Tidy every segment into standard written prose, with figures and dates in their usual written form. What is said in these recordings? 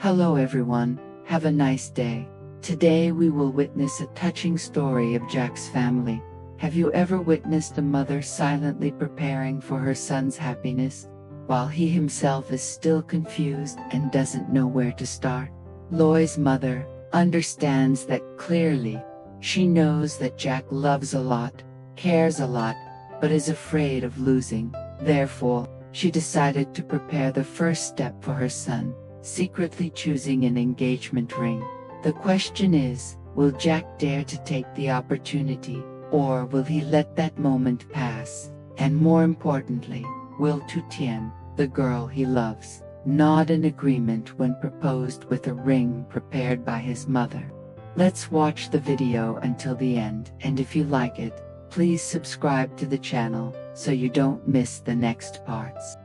Hello everyone, have a nice day. Today we will witness a touching story of Jack's family. Have you ever witnessed a mother silently preparing for her son's happiness, while he himself is still confused and doesn't know where to start? Loy's mother understands that clearly. She knows that Jack loves a lot, cares a lot, but is afraid of losing. Therefore, she decided to prepare the first step for her son, secretly choosing an engagement ring. The question is, will Jack dare to take the opportunity, or will he let that moment pass? And more importantly, will Tien, the girl he loves, nod in agreement when proposed with a ring prepared by his mother? Let's watch the video until the end, and if you like it, please subscribe to the channel so you don't miss the next parts.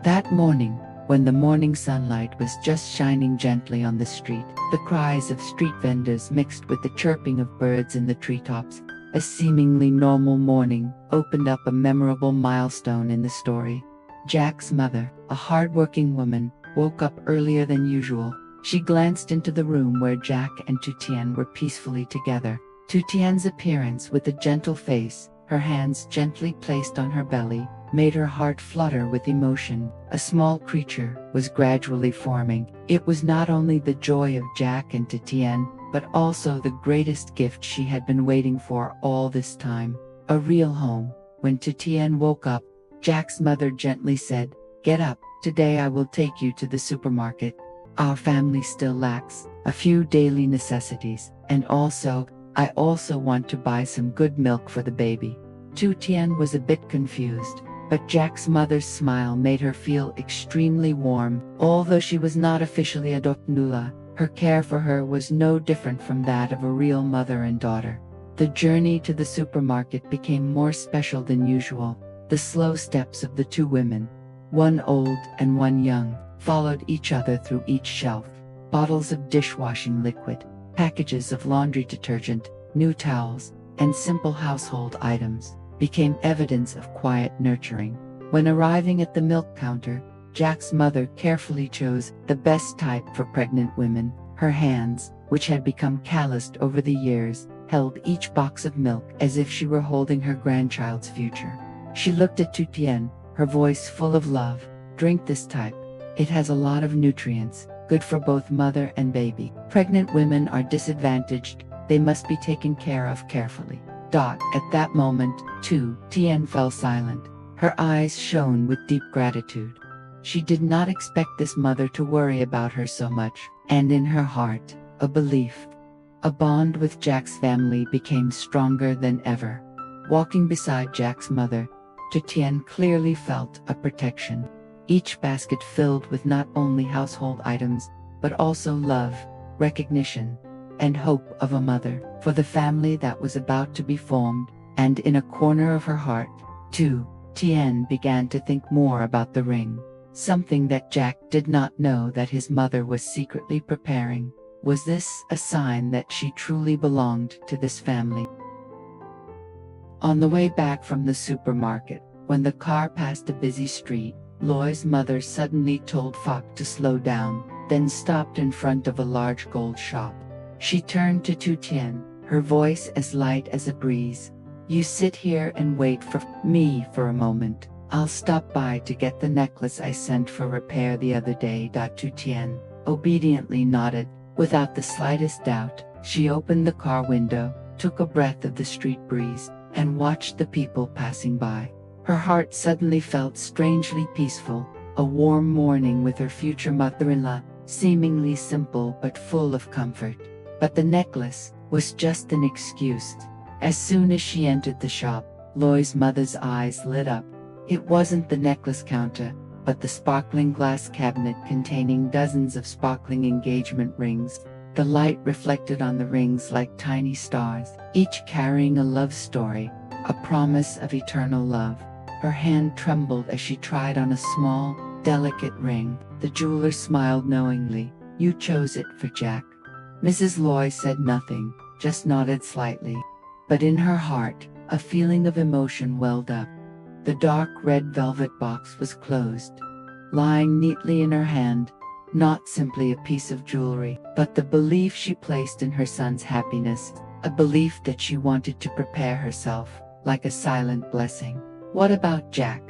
That morning, when the morning sunlight was just shining gently on the street, the cries of street vendors mixed with the chirping of birds in the treetops, a seemingly normal morning opened up a memorable milestone in the story. Jack's mother, a hard-working woman, woke up earlier than usual. She glanced into the room where Jack and Tien were peacefully together. Tien's appearance with a gentle face, her hands gently placed on her belly, made her heart flutter with emotion. A small creature was gradually forming. It was not only the joy of Jack and Tien, but also the greatest gift she had been waiting for all this time, a real home. When Tien woke up, Jack's mother gently said, "Get up, today I will take you to the supermarket. Our family still lacks a few daily necessities, and I also want to buy some good milk for the baby." Tien was a bit confused, but Jack's mother's smile made her feel extremely warm. Although she was not officially adopted, her care for her was no different from that of a real mother and daughter. The journey to the supermarket became more special than usual. The slow steps of the two women, one old and one young, followed each other through each shelf. Bottles of dishwashing liquid, packages of laundry detergent, new towels, and simple household items became evidence of quiet nurturing. When arriving at the milk counter, Jack's mother carefully chose the best type for pregnant women. Her hands, which had become calloused over the years, held each box of milk as if she were holding her grandchild's future. She looked at Tien, her voice full of love. "Drink this type. It has a lot of nutrients, good for both mother and baby. Pregnant women are disadvantaged. They must be taken care of carefully." At that moment, Tien fell silent. Her eyes shone with deep gratitude. She did not expect this mother to worry about her so much, and in her heart, a belief, a bond with Jack's family became stronger than ever. Walking beside Jack's mother, Tien clearly felt a protection. Each basket filled with not only household items, but also love, recognition, and hope of a mother for the family that was about to be formed. And in a corner of her heart, Tien began to think more about the ring. Something that Jack did not know that his mother was secretly preparing. Was this a sign that she truly belonged to this family? On the way back from the supermarket, when the car passed a busy street, Loy's mother suddenly told Phuc to slow down, then stopped in front of a large gold shop. She turned to Tien, her voice as light as a breeze. "You sit here and wait for me for a moment. I'll stop by to get the necklace I sent for repair the other day." Tien obediently nodded. Without the slightest doubt, she opened the car window, took a breath of the street breeze, and watched the people passing by. Her heart suddenly felt strangely peaceful. A warm morning with her future mother-in-law, seemingly simple but full of comfort. But the necklace was just an excuse. As soon as she entered the shop, Loy's mother's eyes lit up. It wasn't the necklace counter, but the sparkling glass cabinet containing dozens of sparkling engagement rings. The light reflected on the rings like tiny stars, each carrying a love story, a promise of eternal love. Her hand trembled as she tried on a small, delicate ring. The jeweler smiled knowingly. "You chose it for Jack." Mrs. Loy said nothing, just nodded slightly. But in her heart, a feeling of emotion welled up. The dark red velvet box was closed. Lying neatly in her hand, not simply a piece of jewelry, but the belief she placed in her son's happiness, a belief that she wanted to prepare herself, like a silent blessing. What about Jack?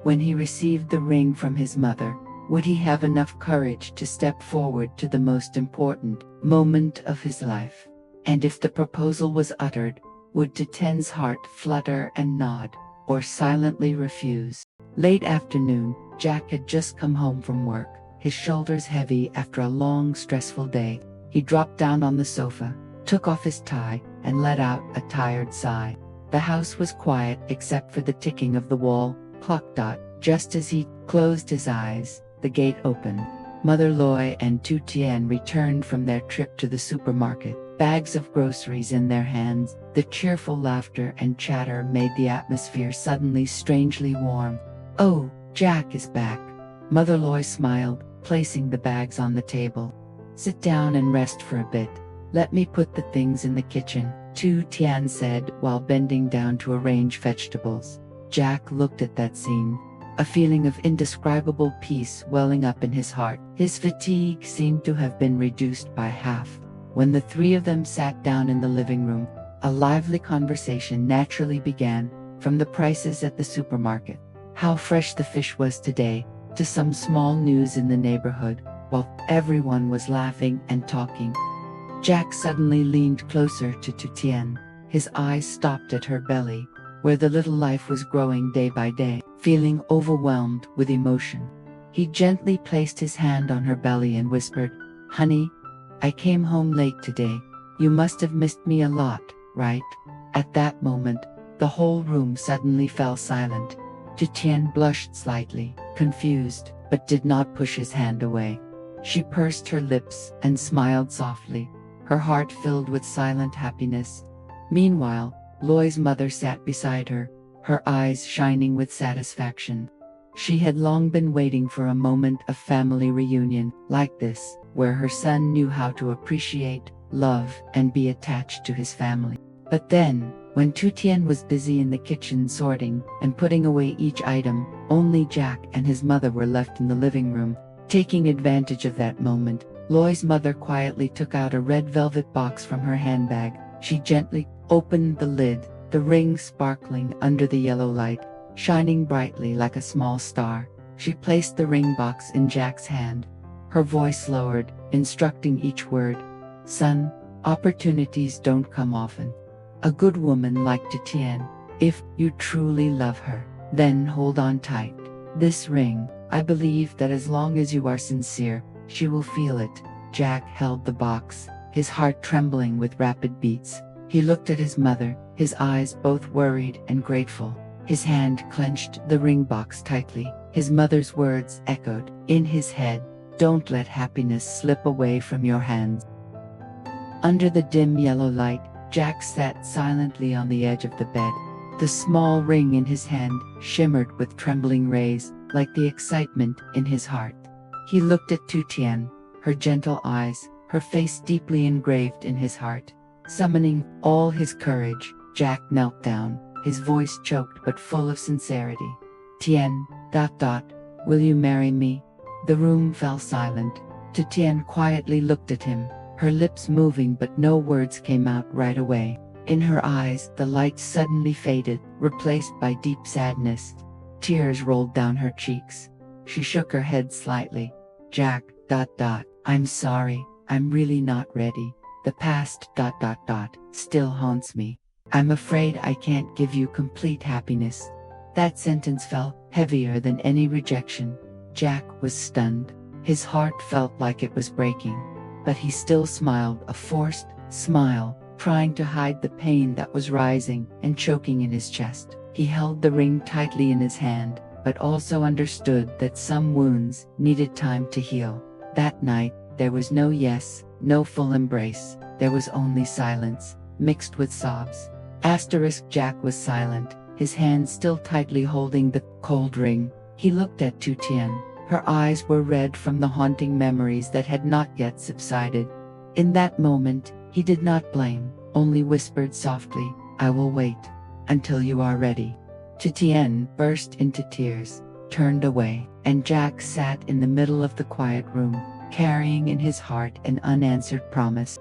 When he received the ring from his mother, would he have enough courage to step forward to the most important moment of his life? And if the proposal was uttered, would Tien's heart flutter and nod, or silently refuse? Late afternoon, Jack had just come home from work, his shoulders heavy after a long, stressful day. He dropped down on the sofa, took off his tie, and let out a tired sigh. The house was quiet except for the ticking of the wall clock. Just as he closed his eyes, the gate opened. Mother Loy and Tien returned from their trip to the supermarket, bags of groceries in their hands. The cheerful laughter and chatter made the atmosphere suddenly strangely warm. "Oh, Jack is back." Mother Loy smiled, placing the bags on the table. "Sit down and rest for a bit. Let me put the things in the kitchen," Tien said while bending down to arrange vegetables. Jack looked at that scene, a feeling of indescribable peace welling up in his heart. His fatigue seemed to have been reduced by half. When the three of them sat down in the living room, a lively conversation naturally began, from the prices at the supermarket, how fresh the fish was today, to some small news in the neighborhood, while everyone was laughing and talking. Jack suddenly leaned closer to Tien. His eyes stopped at her belly, where the little life was growing day by day. Feeling overwhelmed with emotion, he gently placed his hand on her belly and whispered, "Honey, I came home late today. You must have missed me a lot, right?" At that moment, the whole room suddenly fell silent. Tien blushed slightly, confused, but did not push his hand away. She pursed her lips and smiled softly, her heart filled with silent happiness. Meanwhile, Loy's mother sat beside her, her eyes shining with satisfaction. She had long been waiting for a moment of family reunion like this, where her son knew how to appreciate, love, and be attached to his family. But then, when Tien was busy in the kitchen sorting and putting away each item, only Jack and his mother were left in the living room. Taking advantage of that moment, Loy's mother quietly took out a red velvet box from her handbag. She gently opened the lid, the ring sparkling under the yellow light, shining brightly like a small star. She placed the ring box in Jack's hand. Her voice lowered, instructing each word. "Son, opportunities don't come often. A good woman like Tien, if you truly love her, then hold on tight. This ring, I believe that as long as you are sincere, she will feel it." Jack held the box, his heart trembling with rapid beats. He looked at his mother, his eyes both worried and grateful. His hand clenched the ring box tightly. His mother's words echoed in his head, "Don't let happiness slip away from your hands." Under the dim yellow light, Jack sat silently on the edge of the bed. The small ring in his hand shimmered with trembling rays, like the excitement in his heart. He looked at Tien, her gentle eyes, her face deeply engraved in his heart. Summoning all his courage, Jack knelt down, his voice choked but full of sincerity. "Tien, will you marry me?" The room fell silent. Tien quietly looked at him, her lips moving but no words came out right away. In her eyes, the light suddenly faded, replaced by deep sadness. Tears rolled down her cheeks. She shook her head slightly. "Jack, I'm sorry, I'm really not ready. The past still haunts me. I'm afraid I can't give you complete happiness." That sentence fell heavier than any rejection. Jack was stunned. His heart felt like it was breaking. But he still smiled, a forced smile, trying to hide the pain that was rising and choking in his chest. He held the ring tightly in his hand, but also understood that some wounds needed time to heal. That night, there was no yes, no full embrace. There was only silence, mixed with sobs. Jack was silent, his hand still tightly holding the cold ring. He looked at Tien. Her eyes were red from the haunting memories that had not yet subsided. In that moment, he did not blame, only whispered softly, "I will wait until you are ready." Tien burst into tears, turned away, and Jack sat in the middle of the quiet room, carrying in his heart an unanswered promise.